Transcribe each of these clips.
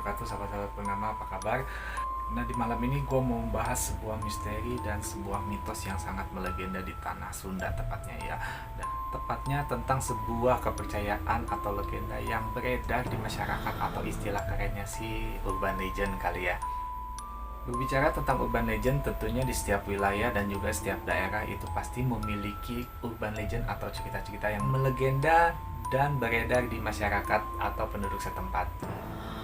wabarakatuh, sahabat-sahabat Purnama, apa kabar? Nah, di malam ini gue mau membahas sebuah misteri dan sebuah mitos yang sangat melegenda di tanah Sunda tepatnya ya. Dan tepatnya tentang sebuah kepercayaan atau legenda yang beredar di masyarakat, atau istilah kerennya sih urban legend kali ya. Berbicara tentang urban legend, tentunya di setiap wilayah dan juga setiap daerah itu pasti memiliki urban legend atau cerita-cerita yang melegenda dan beredar di masyarakat atau penduduk setempat.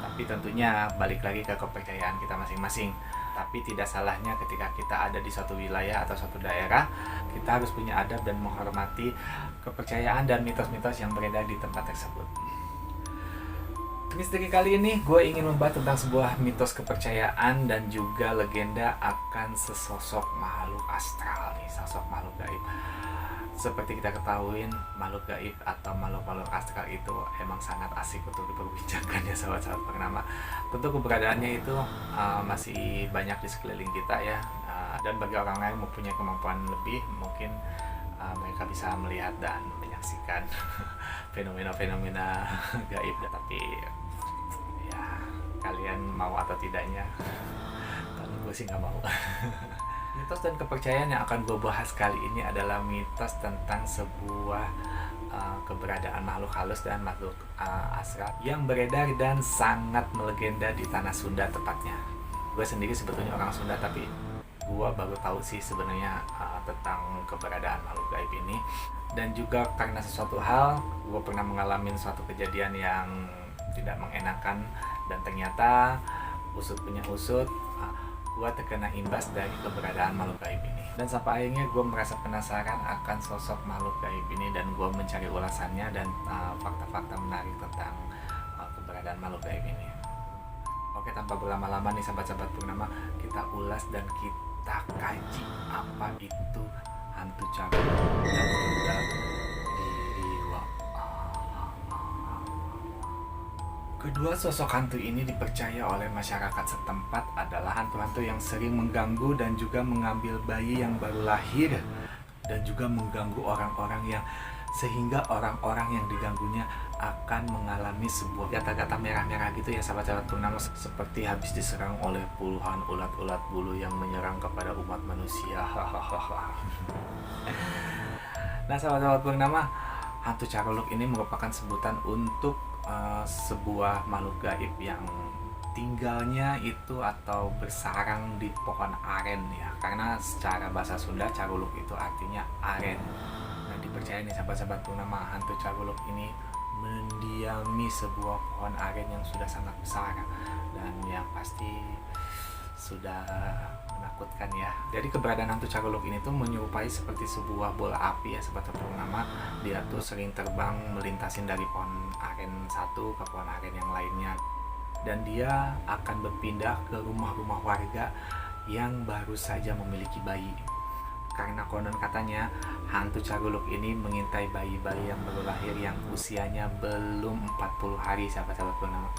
Tapi tentunya balik lagi ke kepercayaan kita masing-masing. Tapi tidak salahnya ketika kita ada di suatu wilayah atau suatu daerah, kita harus punya adab dan menghormati kepercayaan dan mitos-mitos yang beredar di tempat tersebut. Misteri kali ini gue ingin membahas tentang sebuah mitos kepercayaan dan juga legenda akan sesosok makhluk astral nih, sosok makhluk gaib. Seperti kita ketahui, makhluk gaib atau makhluk-makhluk astral itu emang sangat asik untuk diperbincangkan ya sahabat-sahabat Purnama. Tentu keberadaannya itu masih banyak di sekeliling kita ya, dan bagi orang lain mempunyai kemampuan lebih, mungkin mereka bisa melihat dan menyaksikan fenomena-fenomena gaib. Tapi ya, kalian mau atau tidaknya, kalau gue sih nggak mau. Mitos dan kepercayaan yang akan gue bahas kali ini adalah mitos tentang sebuah keberadaan makhluk halus dan makhluk astral yang beredar dan sangat melegenda di tanah Sunda tepatnya. Gue sendiri sebetulnya orang Sunda, tapi gue baru tahu sih sebenarnya tentang keberadaan makhluk gaib ini. Dan juga karena sesuatu hal, gue pernah mengalami suatu kejadian yang tidak mengenakan, dan ternyata usut punya usut, gue terkena imbas dari keberadaan makhluk gaib ini. Dan sampai akhirnya gue merasa penasaran akan sosok makhluk gaib ini, dan gue mencari ulasannya dan fakta-fakta menarik tentang keberadaan makhluk gaib ini. Oke, tanpa berlama-lama nih sahabat-sahabat Purnama, kita ulas dan kita kaji apa itu hantu cabul dan juga dewa. Kedua sosok hantu ini dipercaya oleh masyarakat setempat adalah hantu-hantu yang sering mengganggu dan juga mengambil bayi yang baru lahir, dan juga mengganggu orang-orang yang, sehingga orang-orang yang diganggunya akan mengalami sebuah gata-gata merah-merah gitu ya sahabat-sahabat Purnama, seperti habis diserang oleh puluhan ulat-ulat bulu yang menyerang kepada umat manusia. Nah sahabat-sahabat Purnama, hantu Caruluk ini merupakan sebutan untuk sebuah makhluk gaib yang tinggalnya itu atau bersarang di pohon aren ya, karena secara bahasa Sunda Caruluk itu artinya aren. Nah dipercaya nih sahabat-sahabat Purnama, hantu Caruluk ini mendiami sebuah pohon aren yang sudah sangat besar dan yang pasti sudah menakutkan ya. Jadi keberadaan hantu Caruluk ini tuh menyerupai seperti sebuah bola api ya sahabat-sahabat Purnama. Dia tuh sering terbang melintasin dari pohon aren satu ke pohon aren yang lainnya, dan dia akan berpindah ke rumah-rumah warga yang baru saja memiliki bayi. Karena konon katanya hantu Caruluk ini mengintai bayi-bayi yang baru lahir yang usianya belum 40 hari sahabat-sahabat Purnama.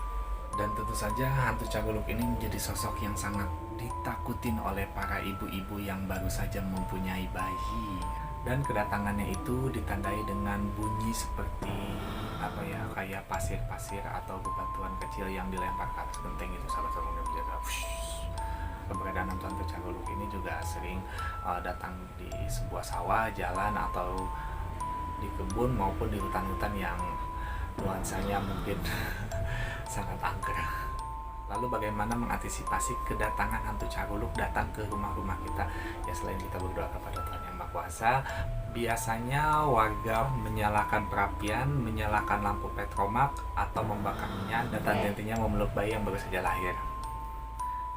Dan tentu saja hantu Caruluk ini menjadi sosok yang sangat ditakutin oleh para ibu-ibu yang baru saja mempunyai bayi. Dan kedatangannya itu ditandai dengan bunyi seperti apa ya, kayak pasir-pasir atau bebatuan kecil yang dilempar ke atas genteng itu sahabat-sahabat menjaga. Keberadaan hantu Caruluk ini juga sering datang di sebuah sawah, jalan, atau di kebun maupun di hutan-hutan yang nuansanya mungkin sangat angker. Lalu bagaimana mengantisipasi kedatangan hantu Caruluk datang ke rumah-rumah kita? Ya selain kita berdoa kepada Tuhan Yang Maha Kuasa, biasanya warga menyalakan perapian, menyalakan lampu petromak, atau membakar minyak, dan tentunya memeluk bayi yang baru saja lahir.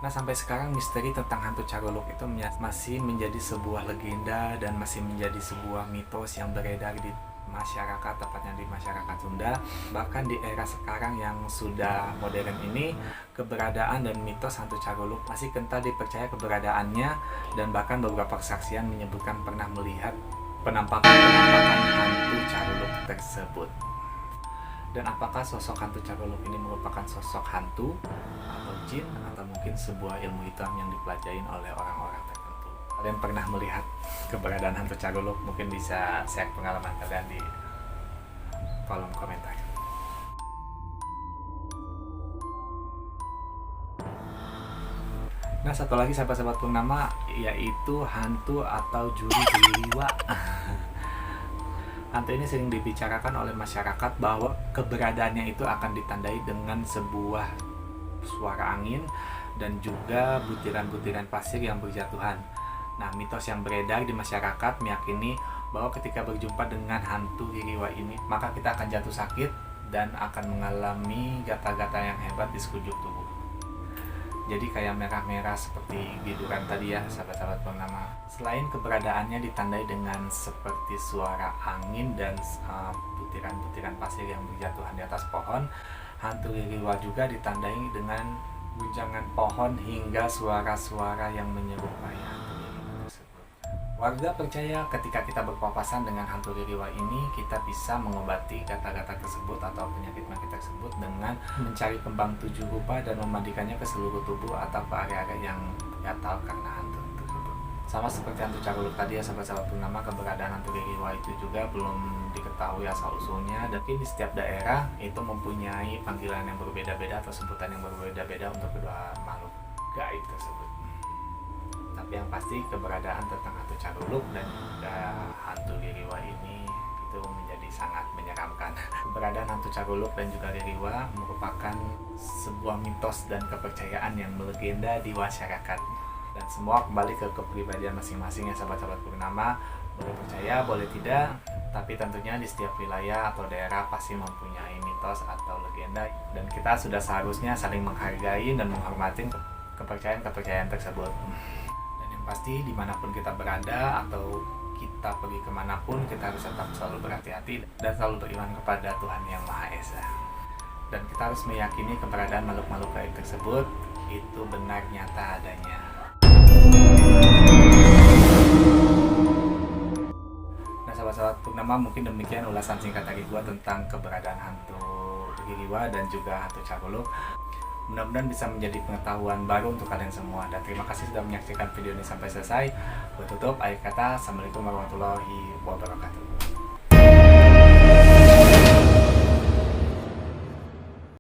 Nah sampai sekarang misteri tentang hantu Caruluk itu masih menjadi sebuah legenda dan masih menjadi sebuah mitos yang beredar di masyarakat, tepatnya di masyarakat Sunda. Bahkan di era sekarang yang sudah modern ini, keberadaan dan mitos hantu Caruluk masih kental dipercaya keberadaannya, dan bahkan beberapa kesaksian menyebutkan pernah melihat penampakan hantu Caruluk tersebut. Dan apakah sosok hantu Caruluk ini merupakan sosok hantu atau jin, atau mungkin sebuah ilmu hitam yang dipelajari oleh orang-orang tertentu? Kalian pernah melihat keberadaan hantu Caruluk? Mungkin bisa share pengalaman kalian di kolom komentar. Nah, satu lagi sahabat-sahabat Purnama, yaitu hantu atau juru diriwa. Hantu ini sering dibicarakan oleh masyarakat bahwa keberadaannya itu akan ditandai dengan sebuah suara angin dan juga butiran-butiran pasir yang berjatuhan. Nah, mitos yang beredar di masyarakat meyakini bahwa ketika berjumpa dengan hantu diriwa ini, maka kita akan jatuh sakit dan akan mengalami gata-gata yang hebat di sekujur tubuh. Jadi kayak merah-merah seperti biduran tadi ya, sahabat-sahabat Purnama. Selain keberadaannya ditandai dengan seperti suara angin dan butiran-butiran pasir yang berjatuhan di atas pohon, hantu diriwa juga ditandai dengan guncangan pohon hingga suara-suara yang menyerupai hantu diriwa tersebut. Warga percaya ketika kita berpapasan dengan hantu diriwa ini, kita bisa mengobati gata-gata tersebut atau penyakit-penyakit tersebut dengan mencari kembang 7 rupa dan memandikannya ke seluruh tubuh atau ke area-area yang gatal karena hantu tersebut. Sama seperti hantu Caruluk tadi ya sahabat-sahabat Purnama, keberadaan hantu diriwa itu juga belum diketahui asal-usulnya, dan di setiap daerah itu mempunyai panggilan yang berbeda-beda atau sebutan yang berbeda-beda untuk kedua makhluk gaib tersebut. Tapi yang pasti keberadaan tentang hantu Caruluk dan juga hantu diriwa ini itu menjadi sangat menyeramkan. Keberadaan hantu Caruluk dan juga diriwa merupakan sebuah mitos dan kepercayaan yang melegenda di masyarakat. Dan semua kembali ke kepribadian masing-masing ya sahabat-sahabat Purnama. Boleh percaya, boleh tidak, tapi tentunya di setiap wilayah atau daerah pasti mempunyai mitos atau legenda, dan kita sudah seharusnya saling menghargai dan menghormati kepercayaan-kepercayaan tersebut. Dan yang pasti dimanapun kita berada atau kita pergi kemanapun, kita harus tetap selalu berhati-hati dan selalu beriman kepada Tuhan Yang Maha Esa. Dan kita harus meyakini keberadaan makhluk-makhluk gaib tersebut itu benar nyata adanya. Nah sahabat-sahabat Purnama, mungkin demikian ulasan singkat dari gua tentang keberadaan hantu diriwa dan juga hantu Caruluk. Mudah-mudahan bisa menjadi pengetahuan baru untuk kalian semua, dan terima kasih sudah menyaksikan video ini sampai selesai. Gua tutup akhir kata, Assalamualaikum warahmatullahi wabarakatuh.